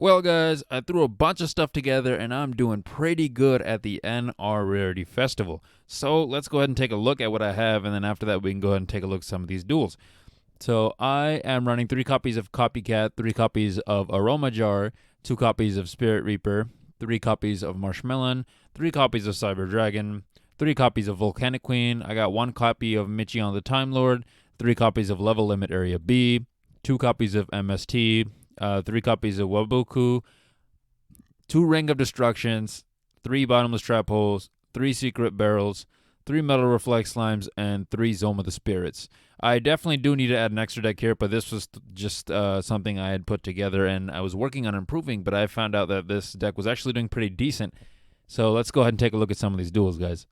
Well, guys, I threw a bunch of stuff together and I'm doing pretty good at the NR Rarity Festival. So let's go ahead and take a look at what I have, and then after that, we can go ahead and take a look at some of these duels. So I am running 3 copies of Copycat, 3 copies of Aroma Jar, 2 copies of Spirit Reaper, 3 copies of Marshmelon, 3 copies of Cyber Dragon, 3 copies of Volcanic Queen. I got 1 copy of Michion the Time Lord, 3 copies of Level Limit Area B, 2 copies of MST, 3 copies of Wabuku, 2 Ring of Destructions, 3 Bottomless Trap Holes, 3 Secret Barrels, 3 Metal Reflex Slimes, and 3 Zoma the Spirits. I definitely do need to add an extra deck here, but this was just something I had put together and I was working on improving, but I found out that this deck was actually doing pretty decent. So let's go ahead and take a look at some of these duels, guys.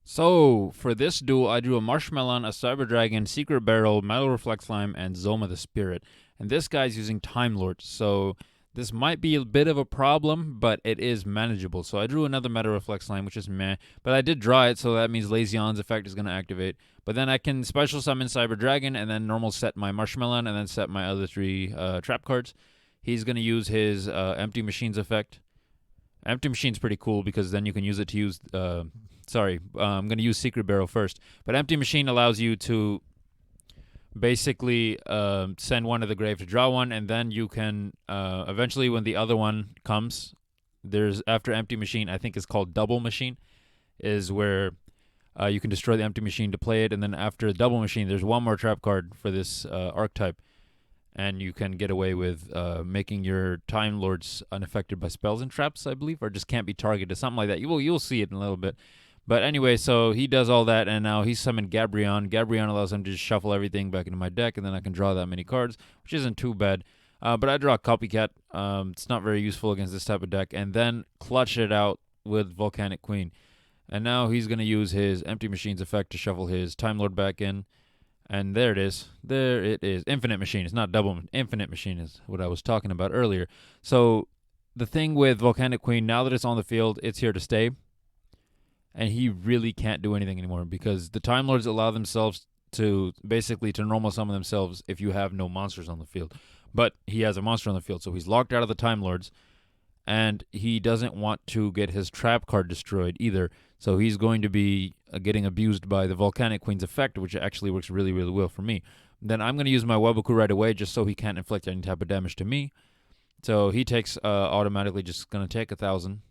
So, for this duel, I drew a Marshmelon, a Cyber Dragon, Secret Barrel, Metal Reflex Slime, and Zoma the Spirit. And this guy's using Time Lord, so this might be a bit of a problem, but it is manageable. So I drew another Metal Reflex Slime, which is meh, but I did draw it, so that means Lazy On's effect is going to activate. But then I can special summon Cyber Dragon, and then normal set my Marshmelon, and then set my other 3 trap cards. He's going to use his Empty Machines effect. Empty Machine's pretty cool because then you can use it to use... I'm going to use Secret Barrel first. But Empty Machine allows you to basically send one to the grave to draw one, and then you can eventually, when the other one comes, there's after Empty Machine, I think it's called Double Machine, is where you can destroy the Empty Machine to play it, and then after Double Machine, there's one more trap card for this archetype, and you can get away with making your Time Lords unaffected by spells and traps, I believe, or just can't be targeted, something like that. You'll see it in a little bit. But anyway, so he does all that, and now he's summoned Gabrion. Gabrion allows him to just shuffle everything back into my deck, and then I can draw that many cards, which isn't too bad. But I draw a Copycat. It's not very useful against this type of deck. And then clutch it out with Volcanic Queen. And now he's going to use his Empty Machines effect to shuffle his Time Lord back in. And there it is. There it is. Infinite Machine. It's not double. Infinite Machine is what I was talking about earlier. So the thing with Volcanic Queen, now that it's on the field, it's here to stay. And he really can't do anything anymore because the Time Lords allow themselves to basically to normal summon themselves if you have no monsters on the field. But he has a monster on the field, so he's locked out of the Time Lords, and he doesn't want to get his trap card destroyed either. So he's going to be getting abused by the Volcanic Queen's effect, which actually works really, really well for me. Then I'm going to use my Wabuku right away just so he can't inflict any type of damage to me. So he takes automatically just going to take 1,000.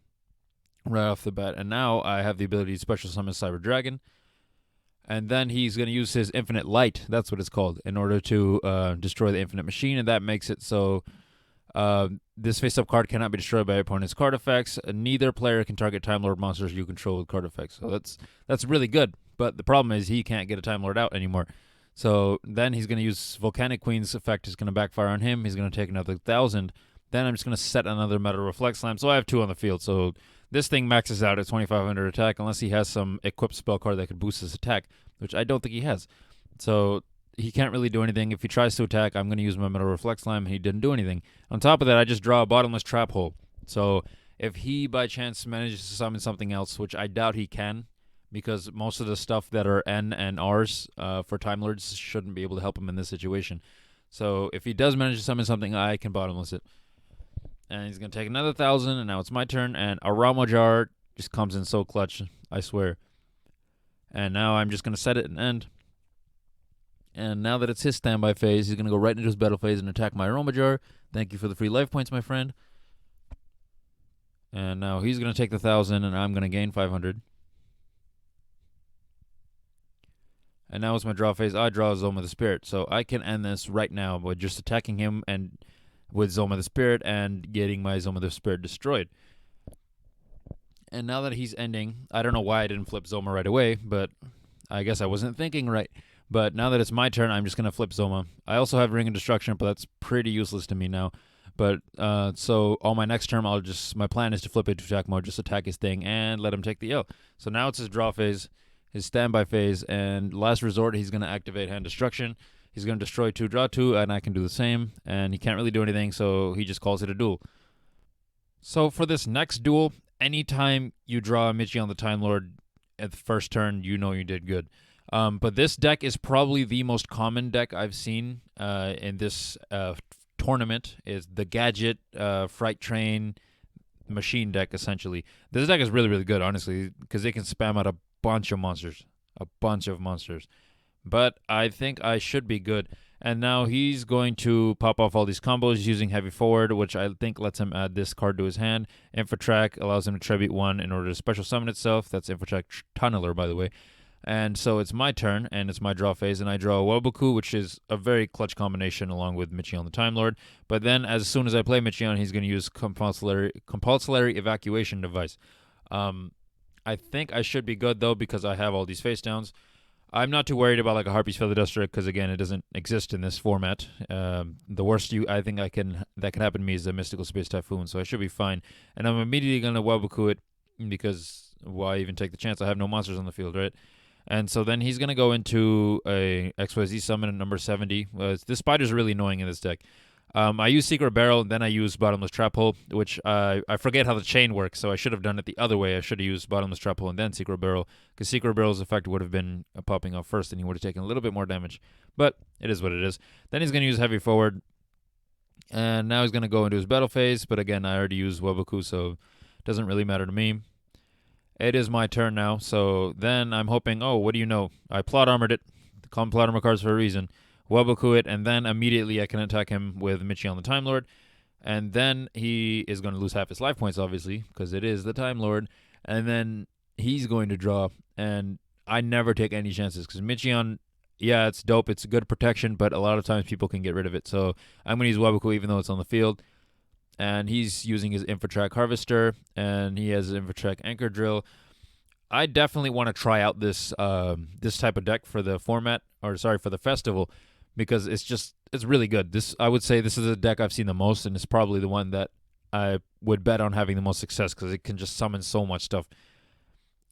Right off the bat, and now I have the ability to special summon Cyber Dragon, and then he's going to use his Infinite Light, that's what it's called, in order to destroy the Infinite Machine, and that makes it so this face-up card cannot be destroyed by opponent's card effects. Neither player can target Time Lord monsters you control with card effects, so that's really good, but the problem is he can't get a Time Lord out anymore. So then he's going to use Volcanic Queen's effect, is going to backfire on him, he's going to take another 1,000, then I'm just going to set another Metal Reflex Slam, so I have 2 on the field, so this thing maxes out at 2,500 attack unless he has some equipped spell card that could boost his attack, which I don't think he has. So he can't really do anything. If he tries to attack, I'm going to use my Metal Reflex Slam, and he didn't do anything. On top of that, I just draw a Bottomless Trap Hole. So if he, by chance, manages to summon something else, which I doubt he can, because most of the stuff that are N and Rs for Time Lords shouldn't be able to help him in this situation. So if he does manage to summon something, I can Bottomless it. And he's going to take another 1,000, and now it's my turn, and Aroma Jar just comes in so clutch, I swear. And now I'm just going to set it and end. And now that it's his standby phase, he's going to go right into his battle phase and attack my Aroma Jar. Thank you for the free life points, my friend. And now he's going to take the 1,000, and I'm going to gain 500. And now it's my draw phase. I draw Zoma the Spirit, so I can end this right now by just attacking him and with Zoma the Spirit and getting my Zoma the Spirit destroyed. And now that he's ending, I don't know why I didn't flip Zoma right away, but I guess I wasn't thinking right. But now that it's my turn, I'm just going to flip Zoma. I also have Ring of Destruction, but that's pretty useless to me now. But so on my next turn, my plan is to flip it to attack mode, just attack his thing and let him take the L. So now it's his draw phase, his standby phase, and last resort, he's going to activate Hand Destruction. He's going to destroy 2, draw 2, and I can do the same. And he can't really do anything, so he just calls it a duel. So for this next duel, anytime you draw a Michion the Time Lord at the first turn, you know you did good. But this deck is probably the most common deck I've seen in this tournament. Is the gadget, Fright Train, machine deck essentially. This deck is really really good, honestly, because it can spam out a bunch of monsters, a bunch of monsters. But I think I should be good. And now he's going to pop off all these combos using Heavy Forward, which I think lets him add this card to his hand. Infotrack allows him to tribute one in order to special summon itself. That's Infotrack Tunneler, by the way. And so it's my turn, and it's my draw phase, and I draw a Welbuku, which is a very clutch combination along with Michion the Time Lord. But then, as soon as I play Michion, he's going to use compulsory evacuation device. I think I should be good, though, because I have all these face downs. I'm not too worried about like a Harpy's Feather Duster because again, it doesn't exist in this format. The worst I think that can happen to me is a Mystical Space Typhoon, so I should be fine. And I'm immediately gonna Welbuku it because why even take the chance? I have no monsters on the field, right? And so then he's gonna go into a XYZ summon at number 70. This spider's really annoying in this deck. I use Secret Barrel, then I use Bottomless Trap Hole, which I forget how the chain works, so I should have done it the other way. I should have used Bottomless Trap Hole and then Secret Barrel, because Secret Barrel's effect would have been popping off first, and he would have taken a little bit more damage. But it is what it is. Then he's going to use Heavy Forward, and now he's going to go into his battle phase, but again, I already used Webaku, so it doesn't really matter to me. It is my turn now, so then I'm hoping, oh, what do you know? I Plot Armored it. Call them Plot Armor cards for a reason. Webaku it, and then immediately I can attack him with Michion the Time Lord. And then he is going to lose half his life points, obviously, because it is the Time Lord. And then he's going to draw, and I never take any chances, because Michion, yeah, it's dope, it's good protection, but a lot of times people can get rid of it. So I'm going to use Webaku even though it's on the field. And he's using his Infotrack Harvester, and he has his Infotrack Anchor Drill. I definitely want to try out this this type of deck for the format, or sorry, for the festival, because it's really good. I would say this is a deck I've seen the most, and it's probably the one that I would bet on having the most success because it can just summon so much stuff.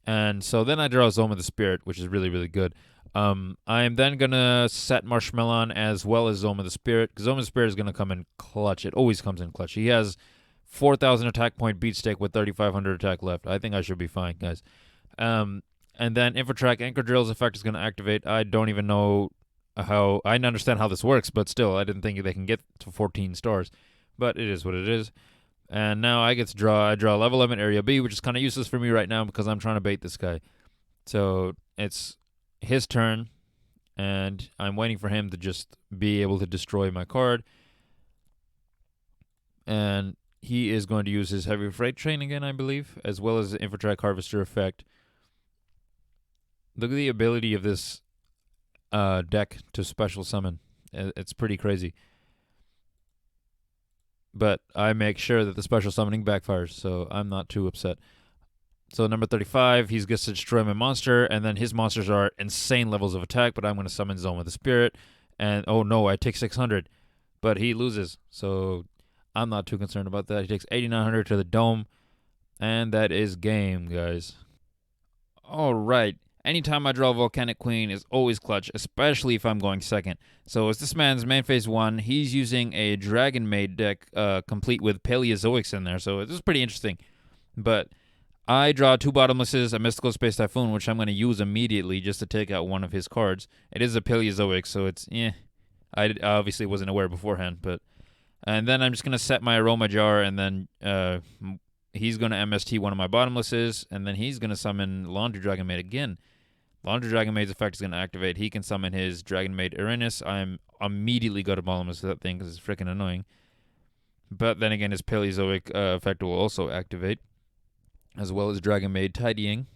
And so then I draw Zoma the Spirit, which is really, really good. I am then going to set Marshmallon as well as Zoma the Spirit, because Zoma the Spirit is going to come in clutch. It always comes in clutch. He has 4,000 attack point beat stick with 3,500 attack left. I think I should be fine, guys. And then Infotrack Anchor Drill's effect is going to activate. I don't even know how I understand how this works, but still, I didn't think they can get to 14 stars. But it is what it is. And now I get to draw. I draw level 11 Area B, which is kind of useless for me right now because I'm trying to bait this guy. So it's his turn, and I'm waiting for him to just be able to destroy my card. And he is going to use his Heavy Freight Train again, I believe, as well as the Infotrack Harvester effect. Look at the ability of this deck to special summon. It's pretty crazy. But I make sure that the special summoning backfires, so I'm not too upset. So number 35, he gets to destroy my monster, and then his monsters are insane levels of attack, but I'm going to summon Zoma the Spirit. And, oh no, I take 600, but he loses, so I'm not too concerned about that. He takes 8,900 to the dome, and that is game, guys. All right. Anytime I draw Volcanic Queen is always clutch, especially if I'm going second. So it's this man's main phase 1. He's using a Dragon Maid deck complete with Paleozoics in there, so this is pretty interesting. But I draw 2 Bottomlesses, a Mystical Space Typhoon, which I'm going to use immediately just to take out one of his cards. It is a Paleozoic, so it's, I obviously wasn't aware beforehand, but... And then I'm just going to set my Aroma Jar, and then he's going to MST one of my Bottomlesses, and then he's going to summon Laundry Dragon Maid again. Laundry Dragon Maid's effect is going to activate. He can summon his Dragon Maid Uranus. I'm immediately go to Bottomless with that thing because it's freaking annoying. But then again, his Paleozoic effect will also activate, as well as Dragon Maid Tidying.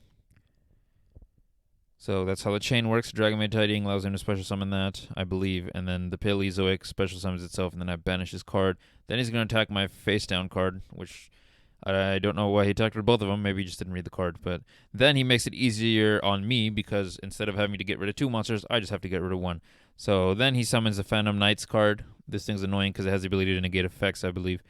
So that's how the chain works. Dragon Maid Tidying allows him to special summon that, I believe. And then the Paleozoic special summons itself, and then I banish his card. Then he's going to attack my face down card, which... I don't know why he attacked with both of them. Maybe he just didn't read the card. But then he makes it easier on me because instead of having to get rid of 2 monsters, I just have to get rid of 1. So then he summons the Phantom Knights card. This thing's annoying because it has the ability to negate effects, I believe.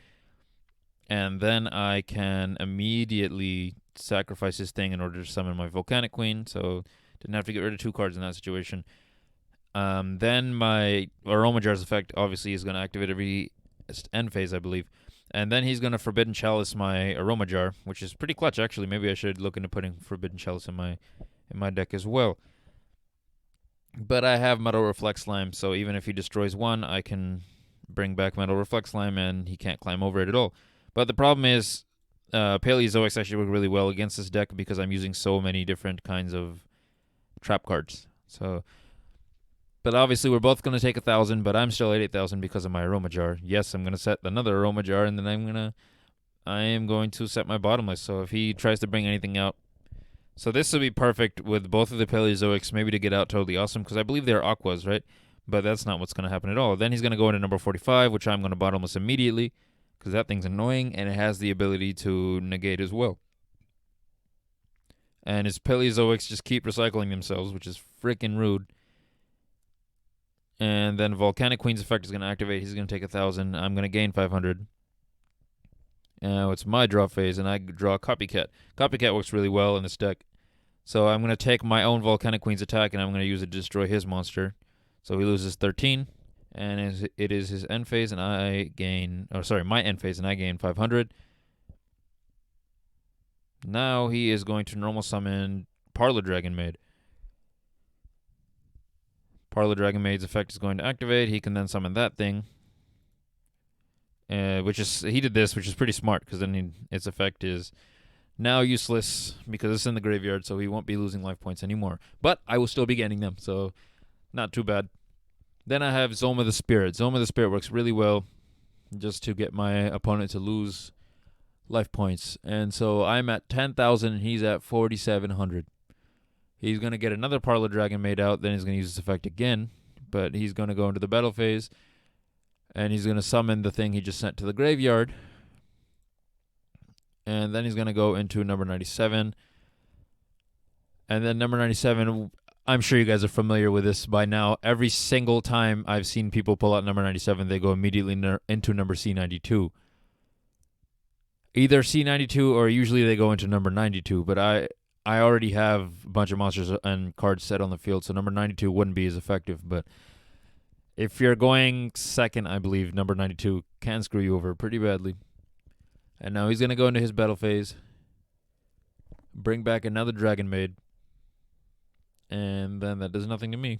And then I can immediately sacrifice this thing in order to summon my Volcanic Queen. So didn't have to get rid of 2 cards in that situation. Then my Aroma Jar's effect obviously is going to activate every end phase, I believe. And then he's going to Forbidden Chalice my Aroma Jar, which is pretty clutch, actually. Maybe I should look into putting Forbidden Chalice in my deck as well. But I have Metal Reflect Slime, so even if he destroys 1, I can bring back Metal Reflect Slime, and he can't climb over it at all. But the problem is, Paleozoics actually work really well against this deck because I'm using so many different kinds of trap cards. So, but obviously we're both going to take 1,000, but I'm still at 8,000 because of my Aroma Jar. Yes, I'm going to set another Aroma Jar, and then I am going to set my bottomless. So if he tries to bring anything out, so this would be perfect with both of the Paleozoics, maybe to get out totally awesome, because I believe they're Aquas, right? But that's not what's going to happen at all. Then he's going to go into number 45, which I'm going to bottomless immediately, because that thing's annoying, and it has the ability to negate as well. And his Paleozoics just keep recycling themselves, which is freaking rude. And then Volcanic Queen's effect is going to activate. He's going to take 1,000. I'm going to gain 500. Now it's my draw phase, and I draw Copycat. Copycat works really well in this deck. So I'm going to take my own Volcanic Queen's attack, and I'm going to use it to destroy his monster. So he loses 13, and it is his end phase, and I gain... Oh, sorry, my end phase, and I gain 500. Now he is going to normal summon Parlor Dragon Maid. Parlor Dragon Maid's effect is going to activate. He can then summon that thing. He did this, which is pretty smart, because then its effect is now useless because it's in the graveyard, so he won't be losing life points anymore. But I will still be gaining them, so not too bad. Then I have Zoma the Spirit. Zoma the Spirit works really well just to get my opponent to lose life points. And so I'm at 10,000 and he's at 4,700. He's going to get another Parlor Dragon Maid out, then he's going to use this effect again, but he's going to go into the battle phase, and he's going to summon the thing he just sent to the graveyard. And then he's going to go into number 97. And then number 97, I'm sure you guys are familiar with this by now. Every single time I've seen people pull out number 97, they go immediately into number C92. Either C92 or usually they go into number 92. But I already have a bunch of monsters and cards set on the field, so number 92 wouldn't be as effective. But if you're going second, I believe number 92 can screw you over pretty badly. And now he's going to go into his battle phase, bring back another Dragon Maid, and then that does nothing to me.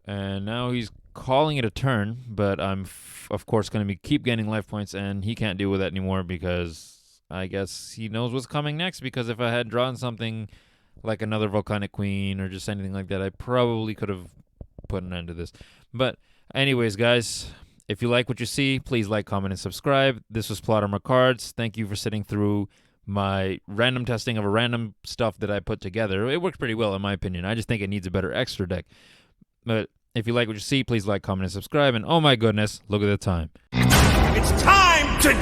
And now he's calling it a turn, but I'm, of course, going to keep gaining life points, and he can't deal with that anymore because I guess he knows what's coming next, because if I had drawn something like another Volcanic Queen or just anything like that, I probably could have put an end to this. But anyways, guys, if you like what you see, please like, comment, and subscribe. This was Plot Armor Cards. Thank you for sitting through my random testing of a random stuff that I put together. It worked pretty well, in my opinion. I just think it needs a better extra deck. But if you like what you see, please like, comment, and subscribe. And oh my goodness, look at the time. It's time to